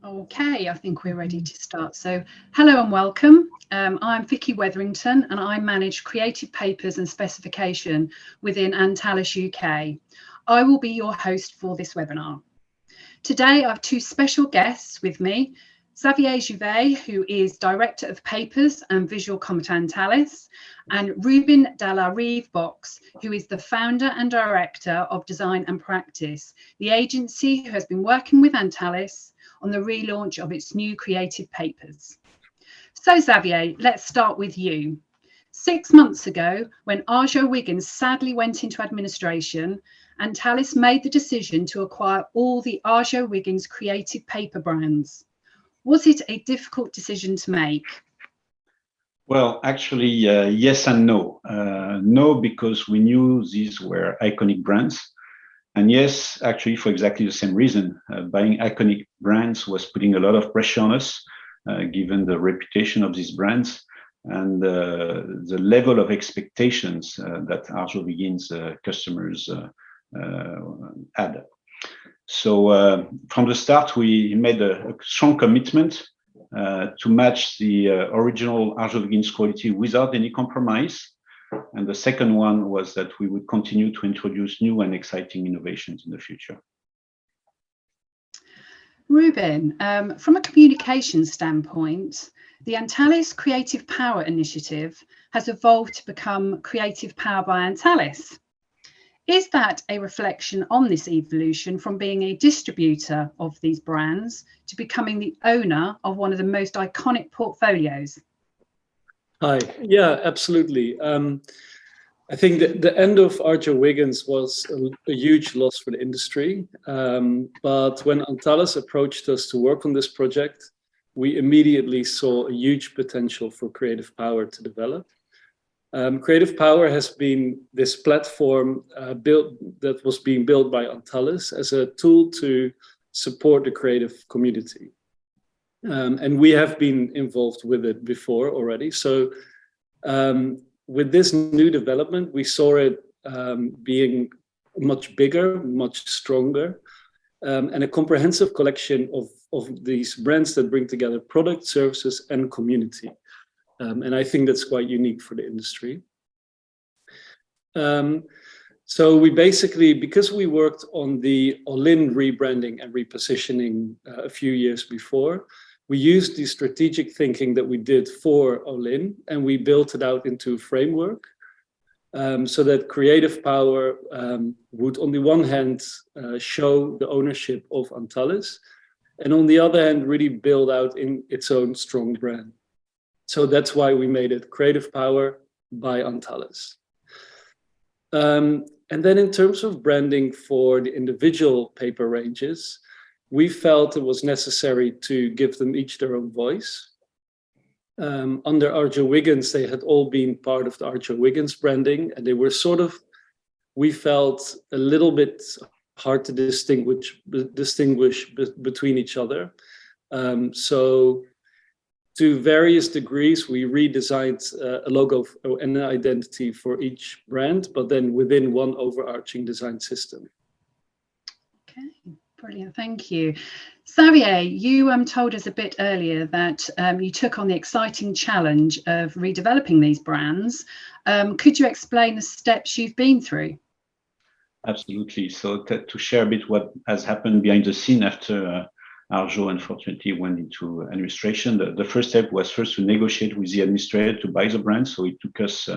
Okay, I think we're ready to start. So, hello and welcome. I'm Vicky Wetherington and I manage creative papers and specification within Antalis UK. I will be your host for this webinar. Today, I have two special guests with me, Xavier Jouvet, who is Director of Papers and Visual Comment Antalis, and Ruben Dalla Rive-Box, who is the founder and director of Design and Practice, the agency who has been working with Antalis on the relaunch of its new creative papers. So Xavier, let's start with you. 6 months ago, when Arjowiggins sadly went into administration, Antalis made the decision to acquire all the Arjowiggins creative paper brands. Was it a difficult decision to make? Well, actually, yes and no. No, because we knew these were iconic brands. And yes, actually, for exactly the same reason. Buying iconic brands was putting a lot of pressure on us, given the reputation of these brands and the level of expectations that Arjowiggins customers had. So from the start, we made a strong commitment to match the original Arjowiggins quality without any compromise. And the second one was that we would continue to introduce new and exciting innovations in the future. Ruben, from a communication standpoint, the Antalis Creative Power initiative has evolved to become Creative Power by Antalis. Is that a reflection on this evolution from being a distributor of these brands to becoming the owner of one of the most iconic portfolios? Hi, yeah, absolutely. I think that the end of Arjowiggins was a huge loss for the industry. But when Antalis approached us to work on this project, we immediately saw a huge potential for Creative Power to develop. Creative Power has been this platform that was being built by Antalis as a tool to support the creative community. And we have been involved with it before already. So with this new development, we saw it being much bigger, much stronger, and a comprehensive collection of these brands that bring together product, services, and community. And I think that's quite unique for the industry. So we basically, because we worked on the all-in rebranding and repositioning a few years before, we used the strategic thinking that we did for all-in and we built it out into a framework so that Creative Power would, on the one hand, show the ownership of Antalis, and on the other hand, really build out in its own strong brand. So that's why we made it Creative Power by Antalis. And then in terms of branding for the individual paper ranges, we felt it was necessary to give them each their own voice. Under Arjowiggins, they had all been part of the Arjowiggins branding, and they were sort of, we felt, a little bit hard to distinguish between each other. So to various degrees, we redesigned a logo and an identity for each brand, but then within one overarching design system. Okay, brilliant, thank you. Xavier, you told us a bit earlier that you took on the exciting challenge of redeveloping these brands. Could you explain the steps you've been through? Absolutely. So to share a bit what has happened behind the scene after Arjo unfortunately went into administration. The first step was first to negotiate with the administrator to buy the brand. So it took us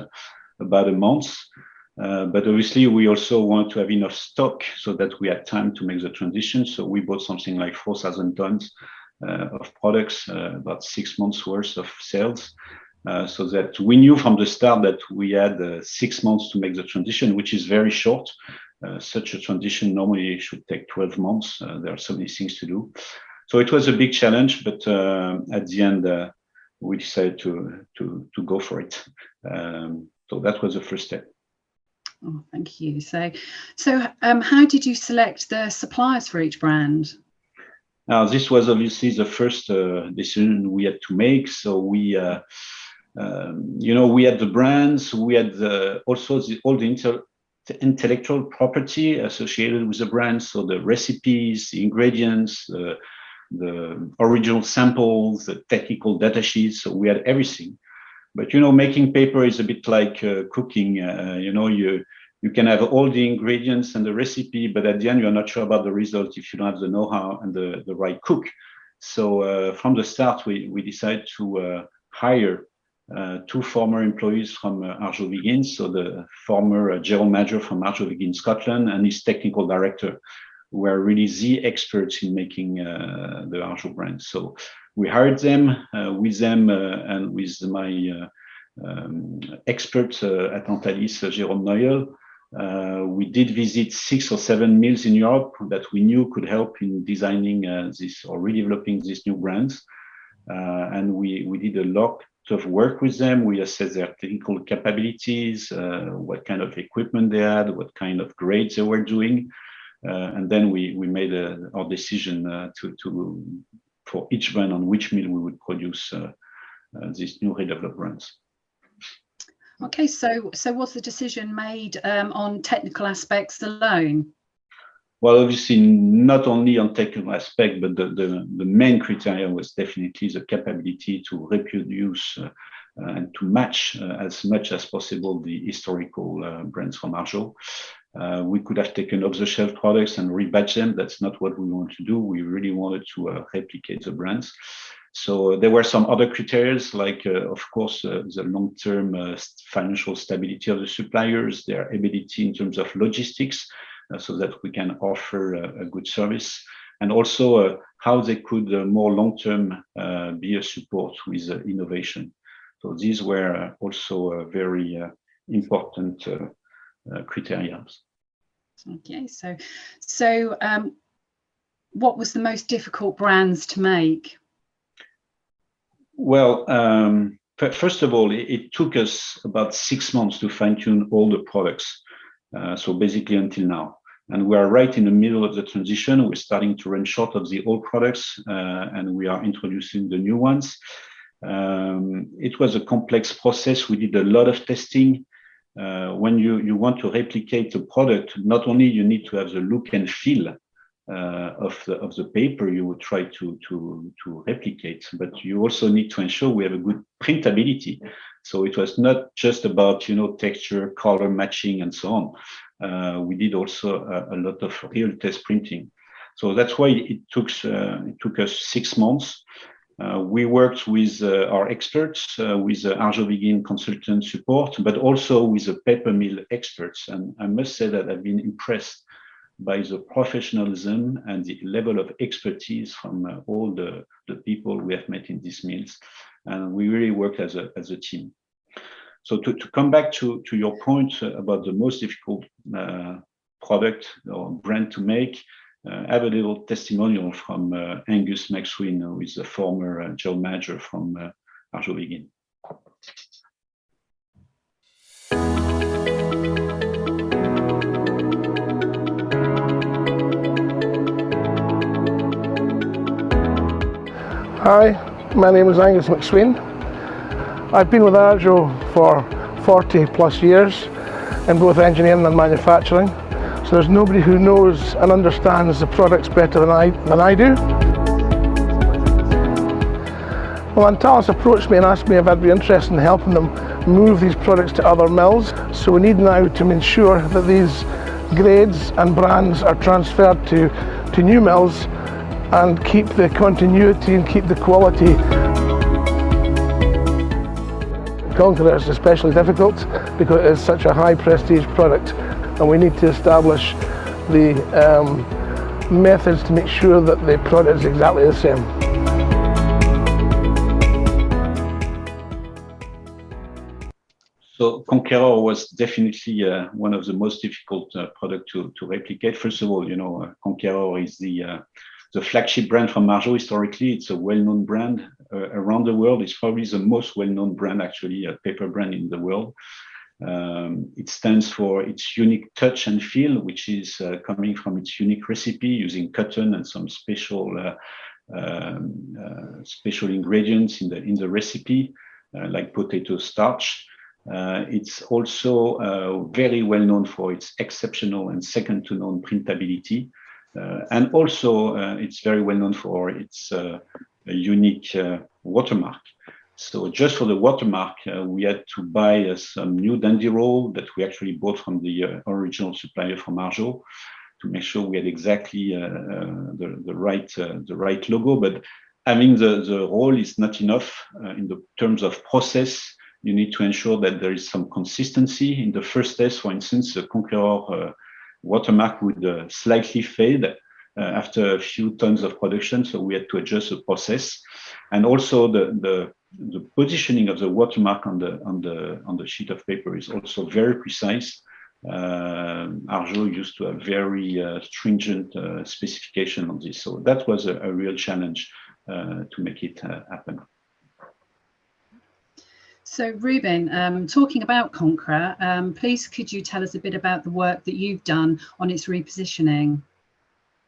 about a month. But obviously, we also wanted to have enough stock so that we had time to make the transition. So we bought something like 4,000 tons of products, about 6 months worth of sales. So that we knew from the start that we had 6 months to make the transition, which is very short. Such a transition normally should take 12 months. There are so many things to do. So it was a big challenge, but at the end, we decided to go for it. So that was the first step. Oh, thank you. So how did you select the suppliers for each brand? Now, this was obviously the first decision we had to make. So we, we had the brands, we had also all the intellectual property associated with the brands. So the recipes, the ingredients, the original samples, the technical data sheets. So we had everything. But you know, making paper is a bit like cooking. You know, you can have all the ingredients and the recipe, but at the end, you're not sure about the result if you don't have the know-how and the right cook. So from the start, we decided to hire 2 former employees from Arjowiggins, so the former general manager from Arjowiggins, Scotland, and his technical director, who were really the experts in making the Arjo brand. So we hired them, with them and with my expert at Antalis, Jérôme Noyel. We did visit 6 or 7 mills in Europe that we knew could help in designing this or redeveloping these new brands. And we did a lot of work with them. We assessed their technical capabilities, what kind of equipment they had, what kind of grades they were doing. And then we made our decision for each brand on which mill we would produce these new redeveloped brands. Okay, so was the decision made on technical aspects alone? Well, obviously not only on technical aspect, but the main criteria was definitely the capability to reproduce and to match as much as possible the historical brands from Arjo. We could have taken off-the-shelf products and rebatch them. That's not what we want to do. We really wanted to replicate the brands. So there were some other criteria, like, of course, the long-term financial stability of the suppliers, their ability in terms of logistics, so that we can offer a good service, and also how they could more long-term be a support with innovation. So these were also very important criteria. Okay, so what was the most difficult brands to make? Well, first of all, it took us about 6 months to fine-tune all the products. So basically until now. And we are right in the middle of the transition. We're starting to run short of the old products and we are introducing the new ones. It was a complex process. We did a lot of testing. When you want to replicate a product, not only you need to have the look and feel of the paper you would try to replicate, but you also need to ensure we have a good printability. So it was not just about, you know, texture, color matching, and so on. We did also a lot of real test printing. So that's why it took us 6 months. We worked with our experts, with Arjowiggins consultant support, but also with the paper mill experts. And I must say that I've been impressed by the professionalism and the level of expertise from all the people we have met in these mills. And we really worked as a team. So to come back to your point about the most difficult product or brand to make, I have a little testimonial from Angus McSween, who is a former general manager from Arjowiggins. Hi, my name is Angus McSween. I've been with Arjo for 40 plus years in both engineering and manufacturing. So there's nobody who knows and understands the products better than I do. Well, Antalis approached me and asked me if I'd be interested in helping them move these products to other mills. So we need now to ensure that these grades and brands are transferred to new mills and keep the continuity and keep the quality. Conqueror is especially difficult because it is such a high prestige product, and we need to establish the methods to make sure that the product is exactly the same. So Conqueror was definitely one of the most difficult products to replicate. First of all, you know, Conqueror is the flagship brand from Arjo. Historically, it's a well-known brand around the world. It's probably the most well-known brand, actually, a paper brand in the world. It stands for its unique touch and feel, which is coming from its unique recipe using cotton and some special ingredients in the recipe, like potato starch. It's also very well known for its exceptional and second to none printability. And also, it's very well known for its a unique watermark. So just for the watermark, we had to buy some new dandy roll that we actually bought from the original supplier from Arjo, to make sure we had exactly the right logo. But having the roll is not enough in the terms of process. You need to ensure that there is some consistency. In the first test, for instance, the Conqueror watermark would slightly fade after a few tons of production, so we had to adjust the process. And also the positioning of the watermark on the sheet of paper is also very precise. Arjo used to have very stringent specification on this, so that was a real challenge to make it happen. So Ruben, talking about Conqueror, please could you tell us a bit about the work that you've done on its repositioning?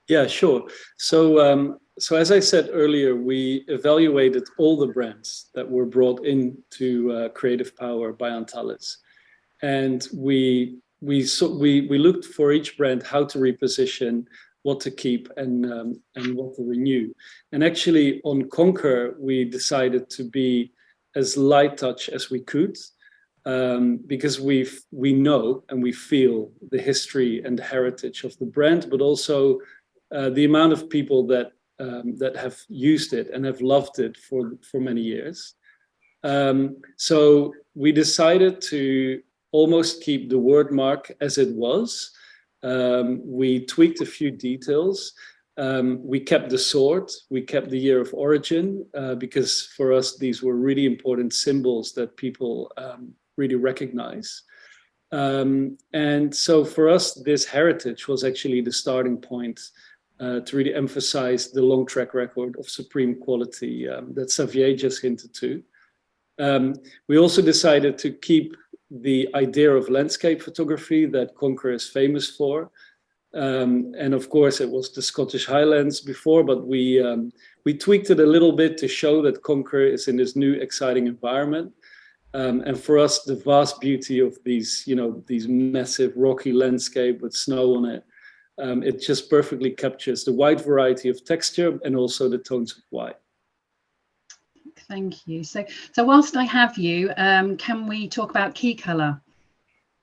Yeah, sure. So as I said earlier, we evaluated all the brands that were brought into Creative Power by Antalis, and we looked for each brand how to reposition, what to keep, and what to renew. And actually, on Conqueror, we decided to be as light touch as we could, because we know and we feel the history and the heritage of the brand, but also the amount of people that have used it and have loved it for many years. So we decided to almost keep the word mark as it was. We tweaked a few details. We kept the sword, we kept the year of origin, because for us, these were really important symbols that people really recognize. And so for us, this heritage was actually the starting point to really emphasize the long track record of supreme quality that Xavier just hinted to. We also decided to keep the idea of landscape photography that Conqueror is famous for. And of course, it was the Scottish Highlands before, but we tweaked it a little bit to show that Conqueror is in this new exciting environment. And for us, the vast beauty of these massive rocky landscape with snow on it, it just perfectly captures the wide variety of texture and also the tones of white. Thank you. So whilst I have you, can we talk about Keaykolour?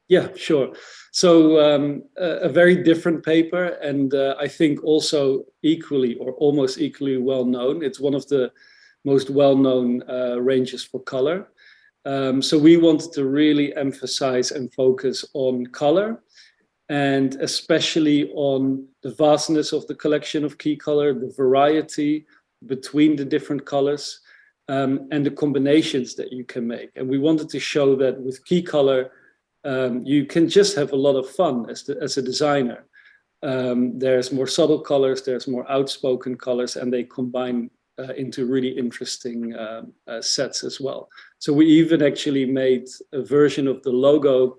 Yeah, sure. So a very different paper, and I think also equally or almost equally well known. It's one of the most well-known ranges for color. So we wanted to really emphasize and focus on color, and especially on the vastness of the collection of Keaykolour, the variety between the different colors, and the combinations that you can make. And we wanted to show that with Keaykolour, you can just have a lot of fun as a designer. There's more subtle colors, there's more outspoken colors, and they combine into really interesting sets as well. So we even actually made a version of the logo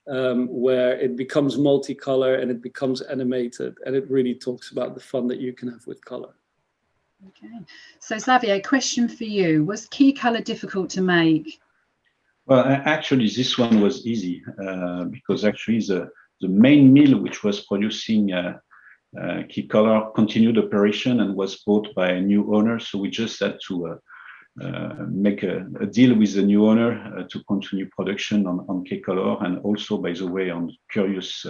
where it becomes multicolor and it becomes animated, and it really talks about the fun that you can have with color. Okay, so Xavier, question for you: was Keaykolour difficult to make? Well, actually, this one was easy because actually the main mill which was producing Keaykolour continued operation and was bought by a new owner. So we just had to make a deal with the new owner to continue production on Keaykolour, and also, by the way, on Curious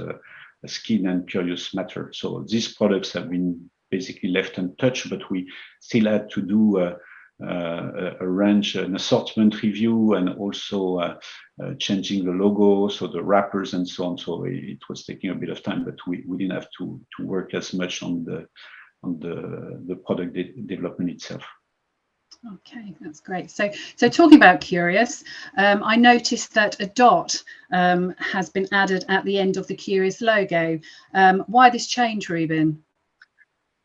Skin and Curious Matter. So these products have been basically left untouched, but we still had to do a range, an assortment review, and also changing the logo, so the wrappers and so on. So it was taking a bit of time, but we didn't have to work as much on the product development itself. Okay, that's great. So talking about Curious, I noticed that a dot has been added at the end of the Curious logo. Why this change, Ruben?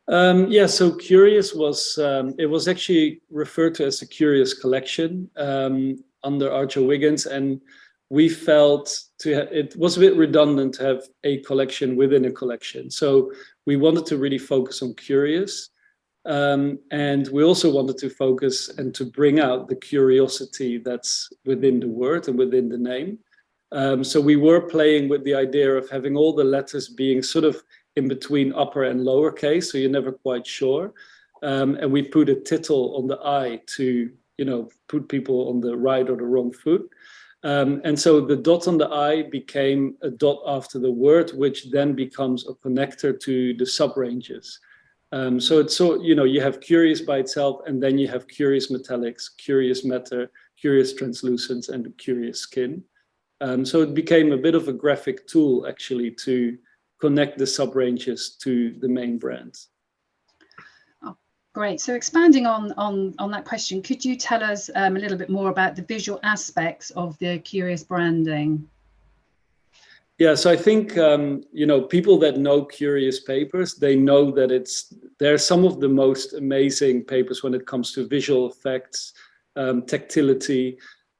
Yeah, so Curious was it was actually referred to as the Curious collection under Arjowiggins, and we felt it was a bit redundant to have a collection within a collection. So we wanted to really focus on Curious, and we also wanted to focus and to bring out the curiosity that's within the word and within the name. So we were playing with the idea of having all the letters being sort of in between upper and lower case, so you're never quite sure. And we put a tittle on the I to, put people on the right or the wrong foot. And so the dot on the I became a dot after the word, which then becomes a connector to the sub-ranges. So it's you have curious by itself, and then you have curious metallics, curious matter, curious translucence, and curious skin. So it became a bit of a graphic tool, actually, to connect the sub-ranges to the main brand. Oh, great. So expanding on that question, could you tell us a little bit more about the visual aspects of the curious branding? Yeah, so I think, people that know Curious papers, they know that they're some of the most amazing papers when it comes to visual effects, tactility,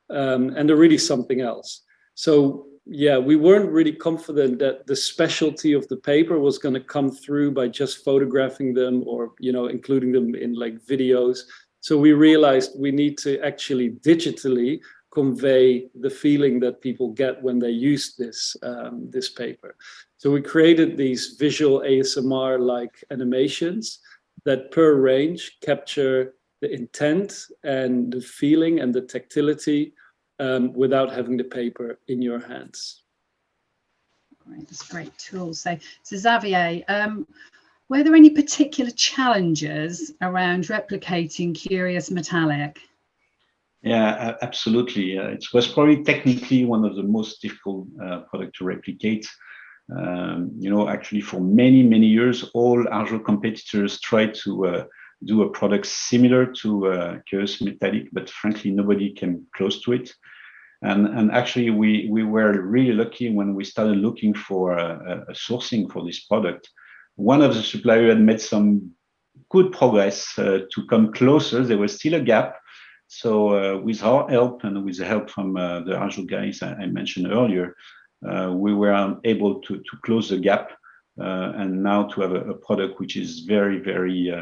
and they're really something else. So yeah, we weren't really confident that the specialty of the paper was going to come through by just photographing them or, including them in like videos. So we realized we need to actually digitally convey the feeling that people get when they use this paper. So we created these visual ASMR-like animations that per range capture the intent and the feeling and the tactility without having the paper in your hands. Great, that's a great tool. So Xavier, were there any particular challenges around replicating Curious Metallic? Yeah, absolutely. It was probably technically one of the most difficult product to replicate. Actually for many, many years, all Arjo competitors tried to do a product similar to Curious Metallic, but frankly, nobody came close to it. And actually, we were really lucky when we started looking for a sourcing for this product. One of the suppliers had made some good progress to come closer. There was still a gap. So with our help and with the help from the Arjo guys I mentioned earlier, we were able to close the gap and now to have a product which is very, very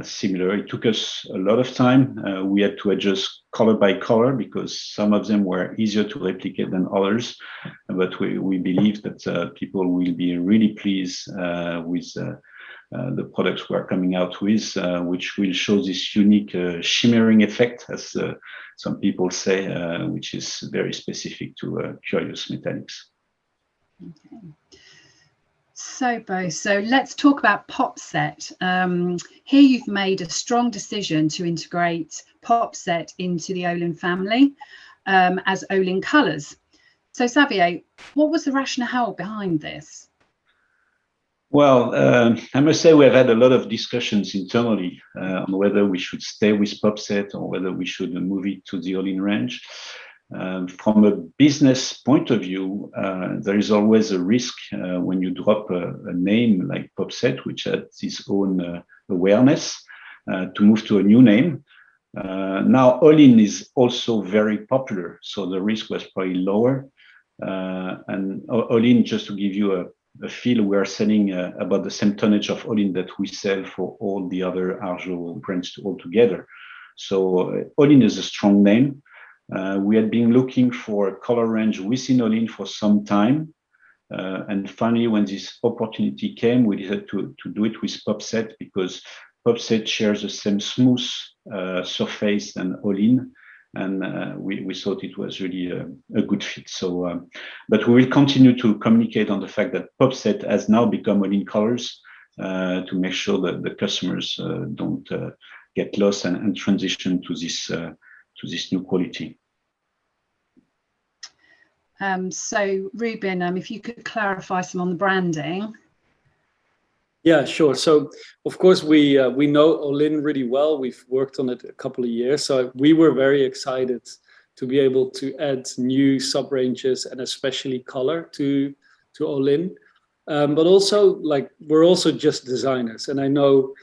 similar. It took us a lot of time. We had to adjust color by color because some of them were easier to replicate than others. But we believe that people will be really pleased with the products we're coming out with, which will show this unique shimmering effect, as some people say, which is very specific to Curious Metallics. Okay. So Bo, so let's talk about PopSet. Here you've made a strong decision to integrate PopSet into the Olin family as Olin colours. So Xavier, what was the rationale behind this? Well, I must say we have had a lot of discussions internally on whether we should stay with PopSet or whether we should move it to the Olin range. From a business point of view, there is always a risk when you drop a name like PopSet, which has its own awareness, to move to a new name. Now, Olin is also very popular, so the risk was probably lower. And Olin, just to give you a feel, we are selling about the same tonnage of Olin that we sell for all the other Arjo brands altogether. So Olin is a strong name. We had been looking for a color range within Olin for some time. And finally, when this opportunity came, we decided to do it with PopSet because PopSet shares the same smooth surface than Olin. And we thought it was really a good fit. So, but we will continue to communicate on the fact that PopSet has now become Olin colors to make sure that the customers don't get lost and transition to this new quality. So Ruben, if you could clarify some on the branding. Yeah, sure. So, of course, we know Olin really well. We've worked on it a couple of years. So we were very excited to be able to add new sub-ranges and especially color to Olin. But also, like, we're also just designers. And I know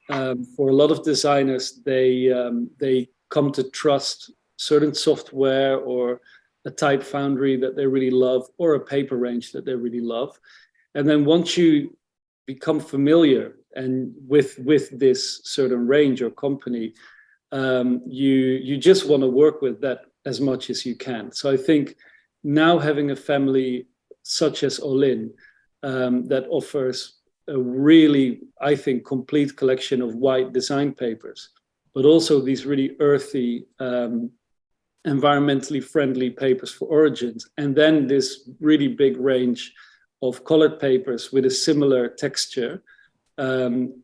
for a lot of designers, they come to trust certain software or a type foundry that they really love or a paper range that they really love. And then once you become familiar and with this certain range or company, you just want to work with that as much as you can. So I think now having a family such as Olin that offers a really, I think, complete collection of white design papers, but also these really earthy, environmentally friendly papers for origins, and then this really big range of colored papers with a similar texture,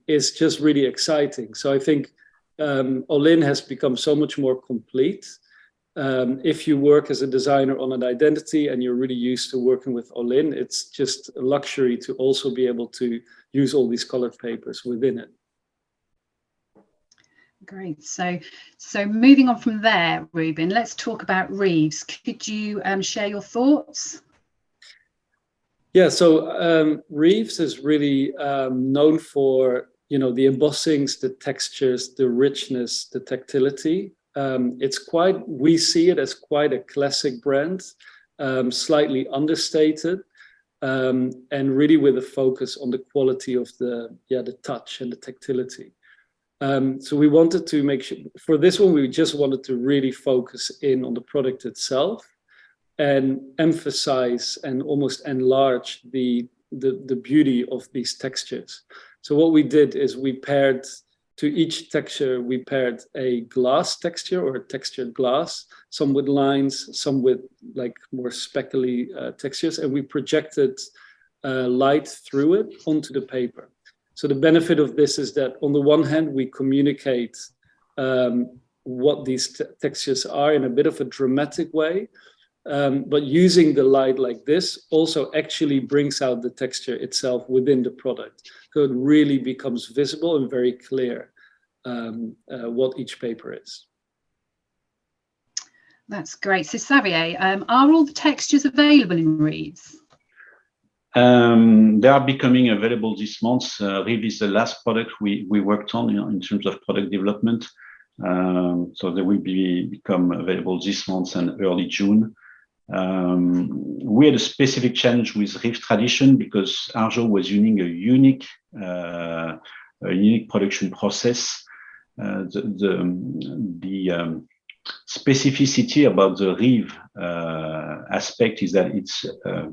is just really exciting. So I think Olin has become so much more complete. If you work as a designer on an identity and you're really used to working with Olin, it's just a luxury to also be able to use all these colored papers within it. Great. So moving on from there, Ruben, let's talk about Reeves. Could you share your thoughts? Yeah, so Reeves is really known for, you know, the embossings, the textures, the richness, the tactility. We see it as quite a classic brand, slightly understated, and really with a focus on the quality of the touch and the tactility. So we wanted to make sure, for this one, we just wanted to really focus in on the product itself and emphasize and almost enlarge the beauty of these textures. So what we did is we paired, to each texture, we paired a glass texture or a textured glass, some with lines, some with like more speckly textures, and we projected light through it onto the paper. So the benefit of this is that on the one hand, we communicate what these textures are in a bit of a dramatic way, but using the light like this also actually brings out the texture itself within the product. So it really becomes visible and very clear what each paper is. That's great. So Xavier, are all the textures available in Reeves? They are becoming available this month. Reeves is the last product we worked on, you know, in terms of product development. So they will become available this month and early June. We had a specific challenge with Reeves Tradition because Arjo was using a unique production process. The specificity about the Reeves aspect is that it's a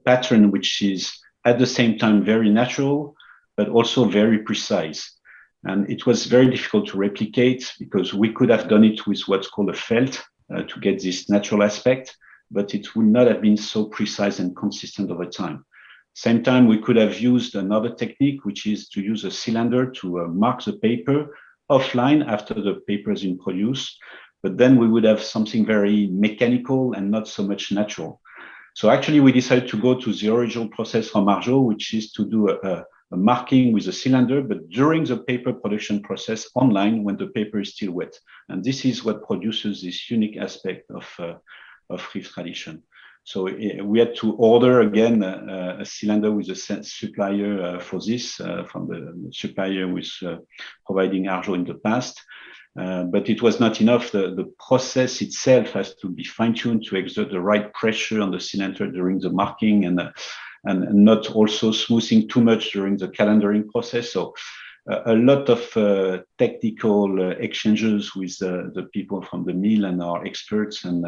pattern which is at the same time very natural, but also very precise. And it was very difficult to replicate because we could have done it with what's called a felt to get this natural aspect, but it would not have been so precise and consistent over time. Same time, we could have used another technique, which is to use a cylinder to mark the paper offline after the paper has been produced, but then we would have something very mechanical and not so much natural. So actually, we decided to go to the original process from Arjo, which is to do a marking with a cylinder, but during the paper production process online when the paper is still wet. And this is what produces this unique aspect of Reeves Tradition. So we had to order again a cylinder with a supplier for this from the supplier who was providing Arjo in the past. But it was not enough. The process itself has to be fine-tuned to exert the right pressure on the cylinder during the marking and not also smoothing too much during the calendaring process. So a lot of technical exchanges with the people from the mill and our experts and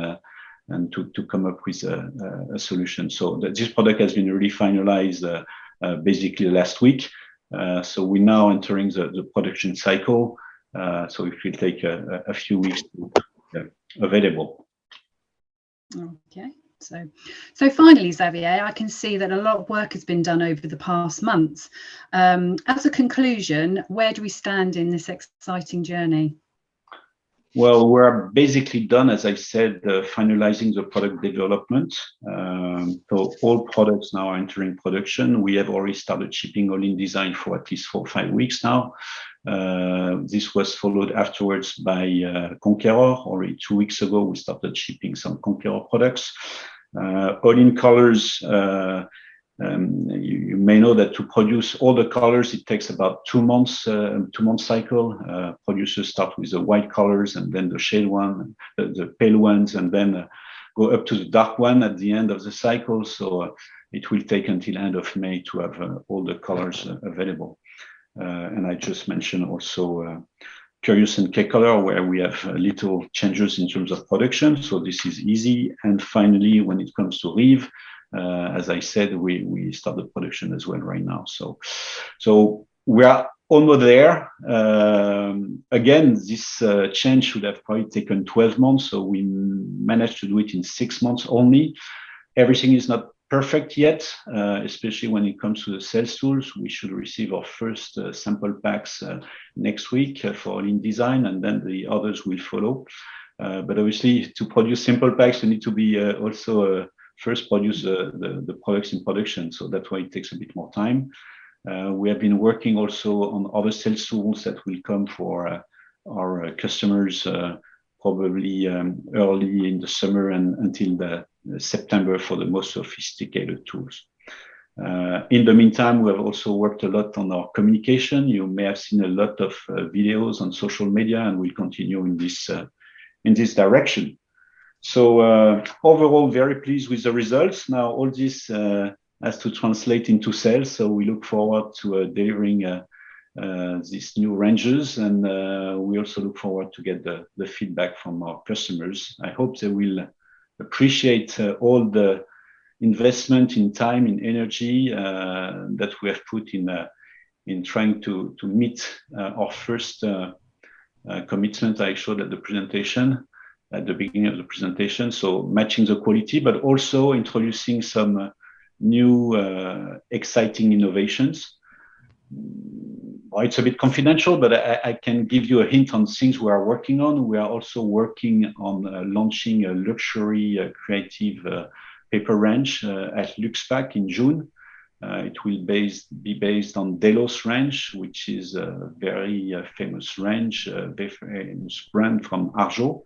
to come up with a solution. So this product has been really finalized basically last week. So we're now entering the production cycle. So it will take a few weeks to available. Okay. So finally, Xavier, I can see that a lot of work has been done over the past months. As a conclusion, where do we stand in this exciting journey? Well, we're basically done, as I said, finalizing the product development. So all products now are entering production. We have already started shipping Olin design for at least 4 or 5 weeks now. This was followed afterwards by Conqueror. Already 2 weeks ago, we started shipping some Conqueror products. Olin colors, you may know that to produce all the colors, it takes about 2 months, 2-month cycle. Producers start with the white colors and then the shade one, the pale ones, and then go up to the dark one at the end of the cycle. So it will take until end of May to have all the colors available. And I just mentioned also Curious and Keaykolour, where we have little changes in terms of production. So this is easy. And finally, when it comes to Reeves, as I said, we start the production as well right now. So we are almost there. Again, this change should have probably taken 12 months, so we managed to do it in 6 months only. Everything is not perfect yet, especially when it comes to the sales tools. We should receive our first sample packs next week for InDesign, and then the others will follow. But obviously, to produce simple packs, you need to be also first produce the products in production. So that's why it takes a bit more time. We have been working also on other sales tools that will come for our customers probably early in the summer and until the September for the most sophisticated tools. In the meantime, we have also worked a lot on our communication. You may have seen a lot of videos on social media, and we'll continue in this direction. So overall, very pleased with the results. Now all this has to translate into sales, so we look forward to delivering these new ranges, and we also look forward to get the feedback from our customers. I hope they will appreciate all the investment in time, in energy that we have put in trying to meet our first commitment I showed at the presentation, at the beginning of the presentation. So matching the quality, but also introducing some new exciting innovations. It's a bit confidential, but I can give you a hint on things we are working on. We are also working on launching a luxury creative paper range at Luxpack in June. It will be based on Delos range, which is a very famous range, very famous brand from Arjo.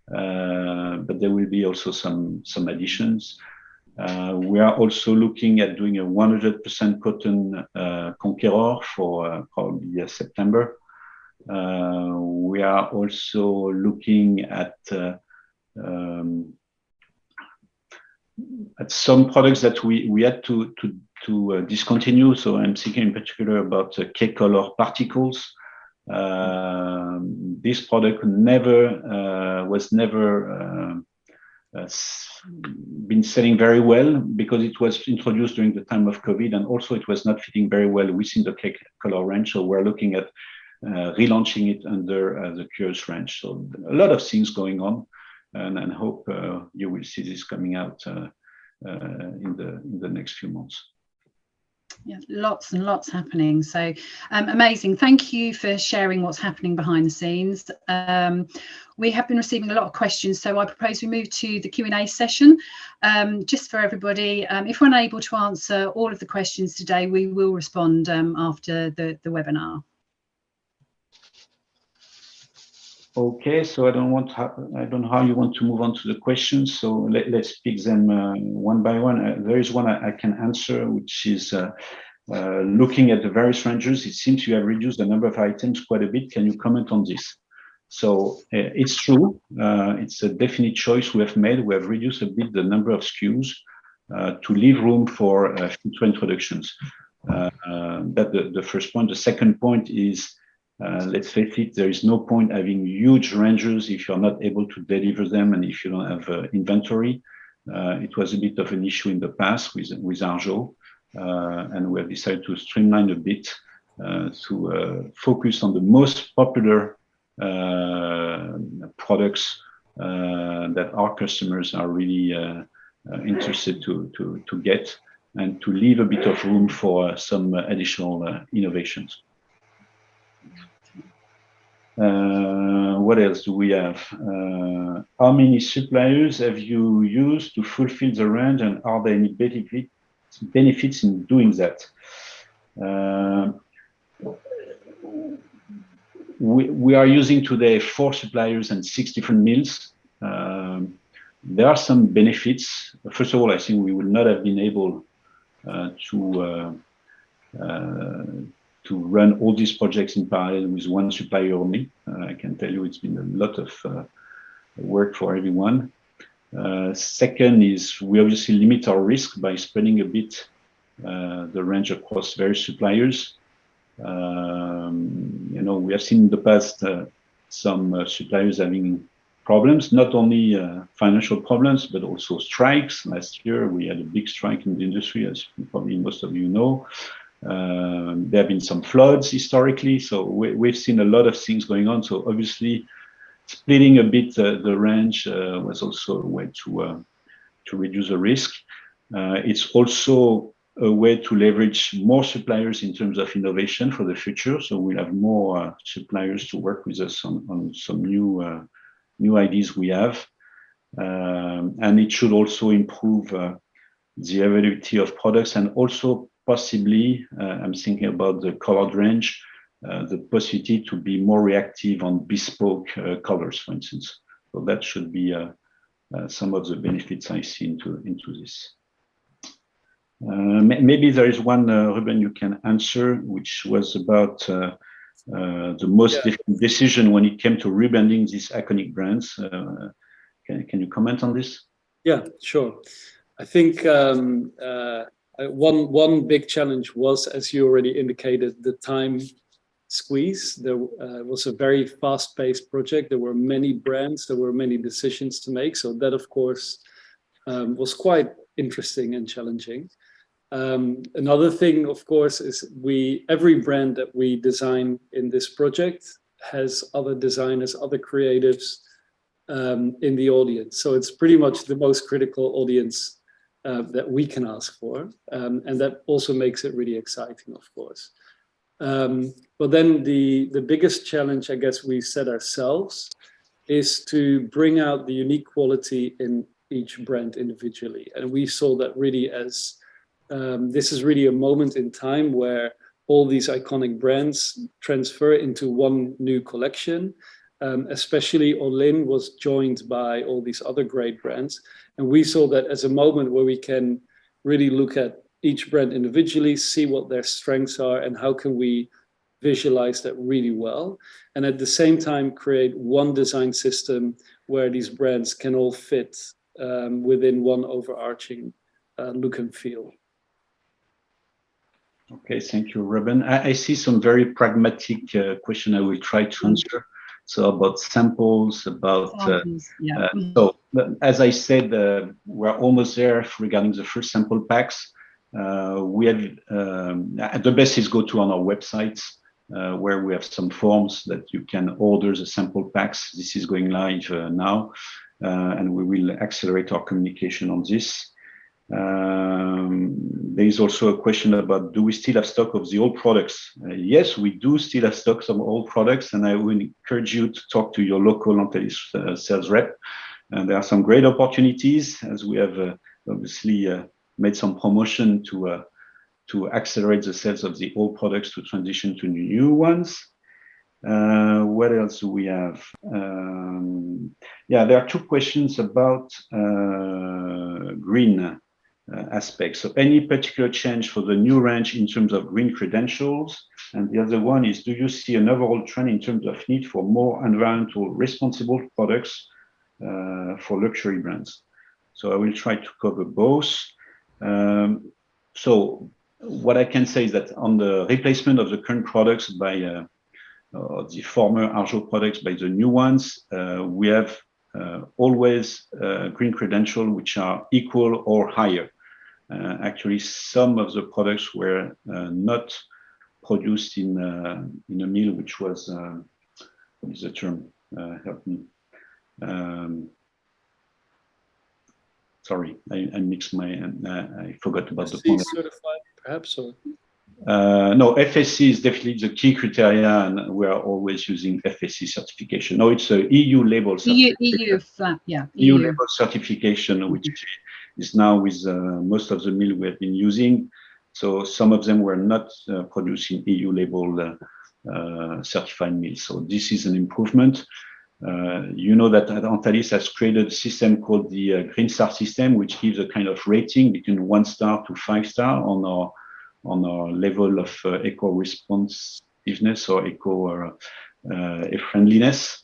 But there will be also some additions. We are also looking at doing a 100% cotton Conqueror for probably September. We are also looking at some products that we had to discontinue. So I'm thinking in particular about Keaykolour particles. This product was never been selling very well because it was introduced during the time of COVID, and also it was not fitting very well within the Keaykolour range. So we're looking at relaunching it under the Curious range. So a lot of things going on, and hope you will see this coming out in the next few months. Yeah, lots and lots happening. So amazing. Thank you for sharing what's happening behind the scenes. We have been receiving a lot of questions, so I propose we move to the Q&A session. Just for everybody, if we're unable to answer all of the questions today, we will respond after the webinar. Okay, so I don't know how you want to move on to the questions. So let's pick them one by one. There is one I can answer, which is looking at the various ranges. It seems you have reduced the number of items quite a bit. Can you comment on this? So it's true. It's a definite choice we have made. We have reduced a bit the number of SKUs to leave room for future introductions. That's the first point. The second point is, let's face it, there is no point having huge ranges if you're not able to deliver them and if you don't have inventory. It was a bit of an issue in the past with Arjo, and we have decided to streamline a bit to focus on the most popular products that our customers are really interested to get, and to leave a bit of room for some additional innovations. What else do we have? How many suppliers have you used to fulfill the range, and are there any benefits in doing that? We are using today 4 suppliers and 6 different mills. There are some benefits. First of all, I think we would not have been able to run all these projects in parallel with one supplier only. I can tell you it's been a lot of work for everyone. Second is we obviously limit our risk by spreading a bit the range across various suppliers. We have seen in the past some suppliers having problems, not only financial problems, but also strikes. Last year, we had a big strike in the industry, as probably most of you know. There have been some floods historically, so we've seen a lot of things going on. So obviously, splitting a bit the range was also a way to reduce the risk. It's also a way to leverage more suppliers in terms of innovation for the future. So we'll have more suppliers to work with us on some new ideas we have. And it should also improve the availability of products, and also possibly, I'm thinking about the colored range, the possibility to be more reactive on bespoke colors, for instance. So that should be some of the benefits I see into this. Maybe there is one, Ruben, you can answer, which was about the most difficult decision when it came to rebranding these iconic brands. Can you comment on this? Yeah, sure. I think one big challenge was, as you already indicated, the time squeeze. There was a very fast-paced project. There were many brands, there were many decisions to make. So that, of course, was quite interesting and challenging. Another thing, of course, is every brand that we design in this project has other designers, other creatives in the audience. So it's pretty much the most critical audience that we can ask for. And that also makes it really exciting, of course. But then the biggest challenge, I guess, we set ourselves is to bring out the unique quality in each brand individually. And we saw that really as this is really a moment in time where all these iconic brands transfer into one new collection. Especially Olin was joined by all these other great brands. And we saw that as a moment where we can really look at each brand individually, see what their strengths are, and how can we visualize that really well. And at the same time, create one design system where these brands can all fit within one overarching look and feel. Okay, thank you, Ruben. I see some very pragmatic question I will try to answer. So about samples, about so as I said, we're almost there regarding the first sample packs. We have the best is go to on our websites where we have some forms that you can order the sample packs. This is going live now, and we will accelerate our communication on this. There is also a question about, do we still have stock of the old products? Yes, we do still have stocks of old products, and I will encourage you to talk to your local Antalis sales rep. And there are some great opportunities, as we have obviously made some promotion to accelerate the sales of the old products to transition to new ones. What else do we have? Yeah, there are two questions about green aspects. So any particular change for the new range in terms of green credentials? And the other one is, do you see an overall trend in terms of need for more environmental responsible products for luxury brands? So I will try to cover both. So what I can say is that on the replacement of the current products by the former Arjo products by the new ones, we have always green credentials which are equal or higher. Actually, some of the products were not produced in a mill which was, what is the term? Help me. Sorry, I mixed my, I forgot about the point. Certified, perhaps, or? No, FSC is definitely the key criteria, and we are always using FSC certification. No, it's a EU label certification. EU flat, yeah. EU label certification, which is now with most of the mill we have been using. So some of them were not producing EU label certified mills. So this is an improvement. You know that Antalis has created a system called the Green Star system, which gives a kind of rating between 1 star to 5 star on our level of eco-responsiveness or eco-friendliness.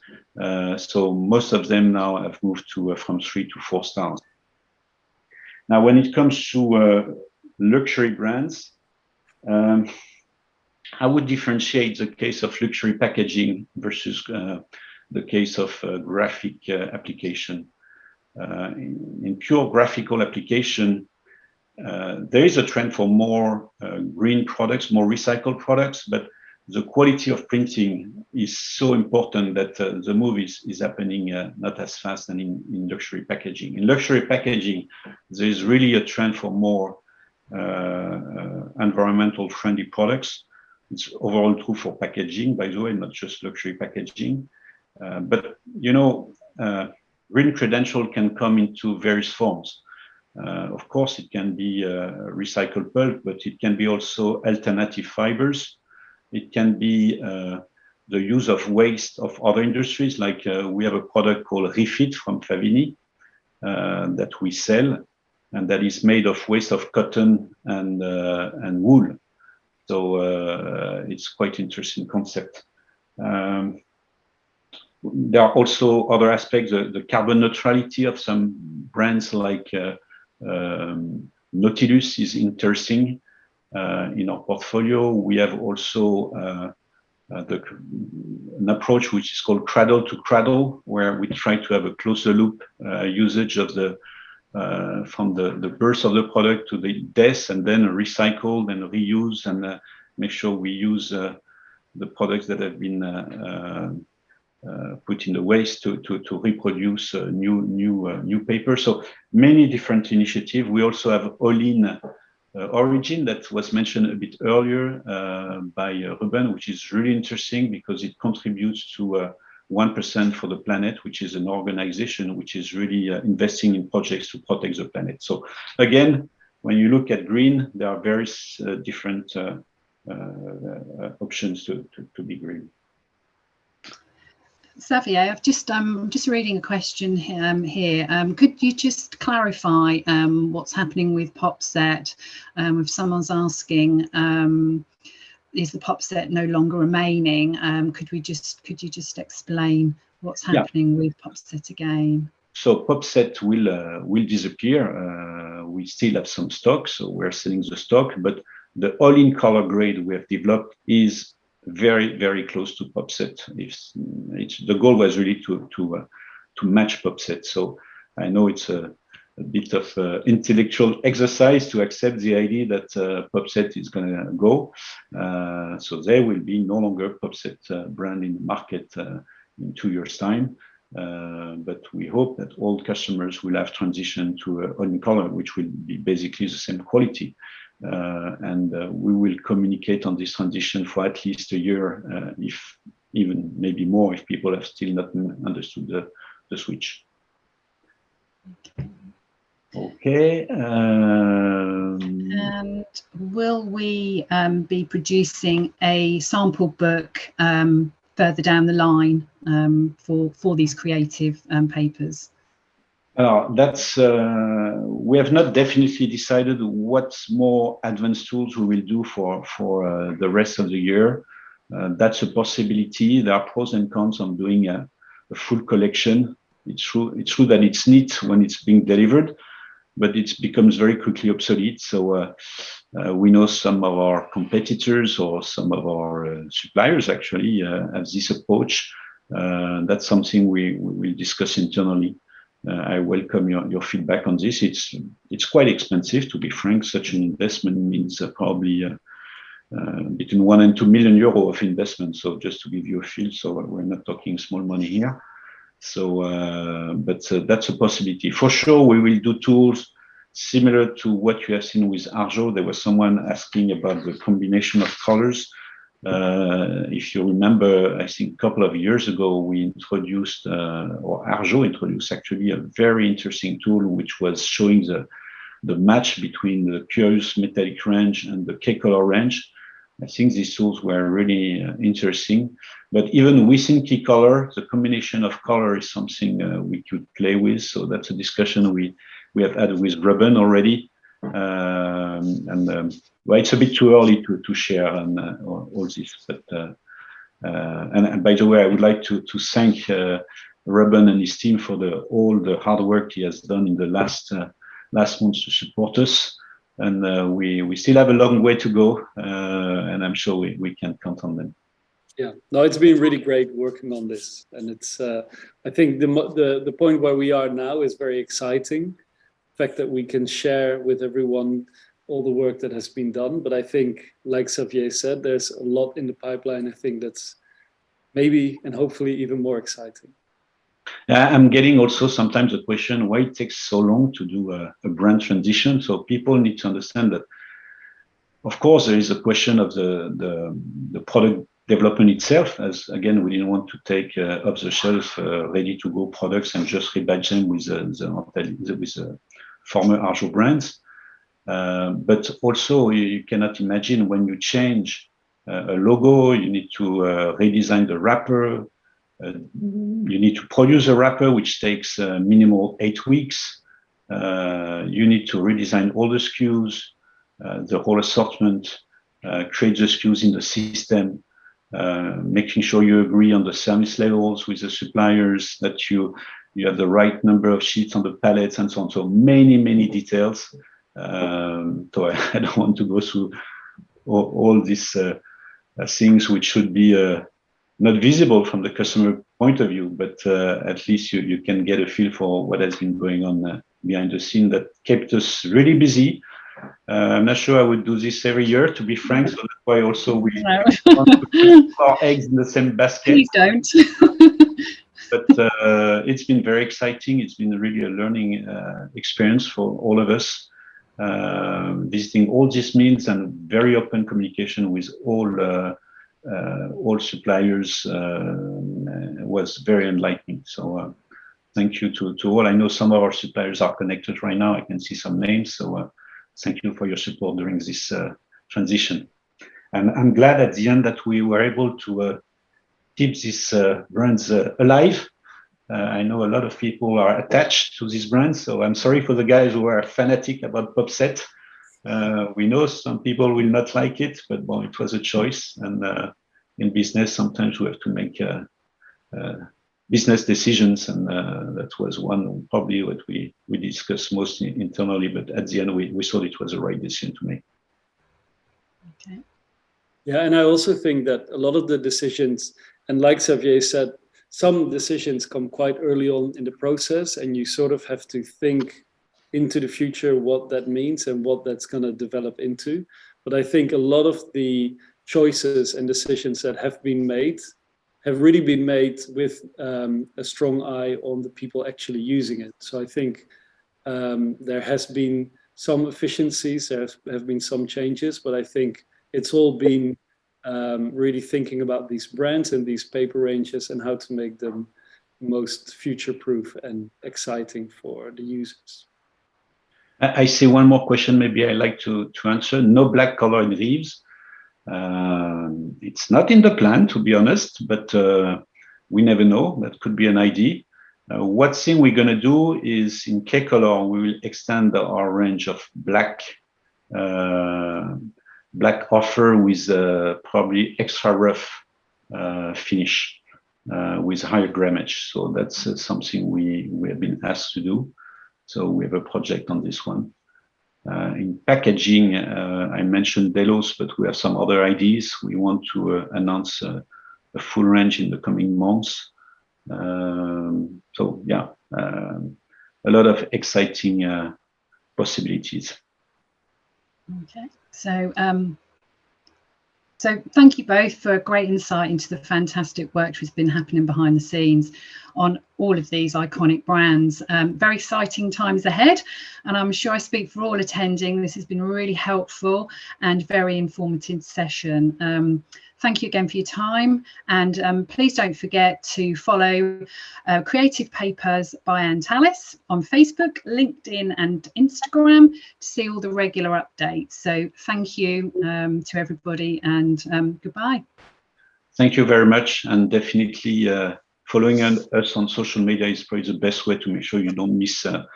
So most of them now have moved to from 3 to 4 stars. Now, when it comes to luxury brands, I would differentiate the case of luxury packaging versus the case of graphic application. In pure graphical application, there is a trend for more green products, more recycled products, but the quality of printing is so important that the move is happening not as fast than in luxury packaging. In luxury packaging, there is really a trend for more environmental friendly products. It's overall true for packaging, by the way, not just luxury packaging. But you know, green credential can come into various forms. Of course, it can be recycled pulp, but it can be also alternative fibers. It can be the use of waste of other industries, like we have a product called Refit from Favini that we sell, and that is made of waste of cotton and wool. So it's quite interesting concept. There are also other aspects, the carbon neutrality of some brands like Nautilus is interesting in our portfolio. We have also an approach which is called cradle to cradle, where we try to have a closer loop usage of the from the birth of the product to the death, and then recycled and reuse, and make sure we use the products that have been put in the waste to reproduce new paper. So many different initiatives. We also have all-in origin that was mentioned a bit earlier by Ruben, which is really interesting because it contributes to 1% for the planet, which is an organization which is really investing in projects to protect the planet. So again, when you look at green, there are various different options to be green. Xavier, I'm just reading a question here. Could you just clarify what's happening with PopSet? If someone's asking, is the PopSet no longer remaining? Could you just explain what's happening with PopSet again? So PopSet will disappear. We still have some stock, so we're selling the stock, but the all-in color grade we have developed is very, very close to PopSet. The goal was really to match PopSet. So I know it's a bit of intellectual exercise to accept the idea that PopSet is going to go. So there will be no longer PopSet brand in the market in 2 years' time. But we hope that all customers will have transitioned to all-in color, which will be basically the same quality. And we will communicate on this transition for at least a year, if even maybe more, if people have still not understood the switch. Okay. And will we be producing a sample book further down the line for these creative papers? That's we have not definitely decided what more advanced tools we will do for the rest of the year. That's a possibility. There are pros and cons on doing a full collection. It's true that it's neat when it's being delivered, but it becomes very quickly obsolete. So we know some of our competitors or some of our suppliers actually have this approach. That's something we will discuss internally. I welcome your feedback on this. It's quite expensive, to be frank. Such an investment means probably between 1 and 2 million euro of investment. So just to give you a feel, so we're not talking small money here. So, but that's a possibility. For sure, we will do tools similar to what you have seen with Arjo. There was someone asking about the combination of colors. If you remember, I think a couple of years ago, we introduced, or Arjo introduced actually a very interesting tool, which was showing the match between the Curious metallic range and the Keaykolour range. I think these tools were really interesting. But even within Keaykolour, the combination of color is something we could play with. So that's a discussion we have had with Ruben already. Well, it's a bit too early to share all this. But and by the way, I would like to thank Ruben and his team for all the hard work he has done in the last months to support us. And we still have a long way to go, and I'm sure we can count on them. Yeah, no, it's been really great working on this, and it's. I think the point where we are now is very exciting. The fact that we can share with everyone all the work that has been done, but I think, like Xavier said, there's a lot in the pipeline. I think that's maybe and hopefully even more exciting. I'm getting also sometimes the question why it takes so long to do a brand transition. So people need to understand that, of course, there is a question of the product development itself, as again, we didn't want to take off the shelf ready to go products and just rebadge them with the former Arjo brands. But also you cannot imagine when you change a logo, you need to redesign the wrapper. You need to produce a wrapper, which takes minimal 8 weeks. You need to redesign all the SKUs, the whole assortment, create the SKUs in the system, making sure you agree on the service levels with the suppliers, that you have the right number of sheets on the pallets and so on. So many details. So I don't want to go through all these things which should be not visible from the customer point of view, but at least you can get a feel for what has been going on behind the scene that kept us really busy. I'm not sure I would do this every year, to be frank, so that's why also we want to put our eggs in the same basket. Please don't. But it's been very exciting. It's been really a learning experience for all of us. Visiting all these means and very open communication with all suppliers was very enlightening. So thank you to all. I know some of our suppliers are connected right now. I can see some names. So thank you for your support during this transition. And I'm glad at the end that we were able to keep these brands alive. I know a lot of people are attached to these brands, so I'm sorry for the guys who are fanatic about Popset. We know some people will not like it, but well, it was a choice. And in business, sometimes we have to make business decisions, and that was one probably what we discussed most internally. But at the end, we thought it was the right decision to make. Okay. Yeah, and I also think that a lot of the decisions, and like Xavier said, some decisions come quite early on in the process, and you sort of have to think into the future what that means and what that's going to develop into. But I think a lot of the choices and decisions that have been made have really been made with a strong eye on the people actually using it. So I think there has been some efficiencies, there have been some changes, but I think it's all been really thinking about these brands and these paper ranges and how to make them most future-proof and exciting for the users. I see one more question maybe I like to answer. No black color in Reeves. It's not in the plan, to be honest, but we never know. That could be an idea. What thing we're going to do is in Keaykolour, we will extend our range of black offer with probably extra rough finish with higher grammage. So that's something we have been asked to do. So we have a project on this one. In packaging, I mentioned Delos, but we have some other ideas. We want to announce a full range in the coming months. So yeah, a lot of exciting possibilities. Okay, so thank you both for a great insight into the fantastic work which has been happening behind the scenes on all of these iconic brands. Very exciting times ahead, and I'm sure I speak for all attending. This has been a really helpful and very informative session. Thank you again for your time, and please don't forget to follow Creative Papers by Antalis on Facebook, LinkedIn and Instagram to see all the regular updates. So thank you to everybody, and goodbye. Thank you very much, and definitely following us on social media is probably the best way to make sure you don't miss a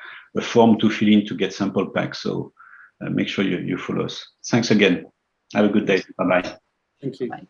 form to fill in to get sample packs. So make sure you follow us. Thanks again. Have a good day. Bye-bye. Thank you. Bye.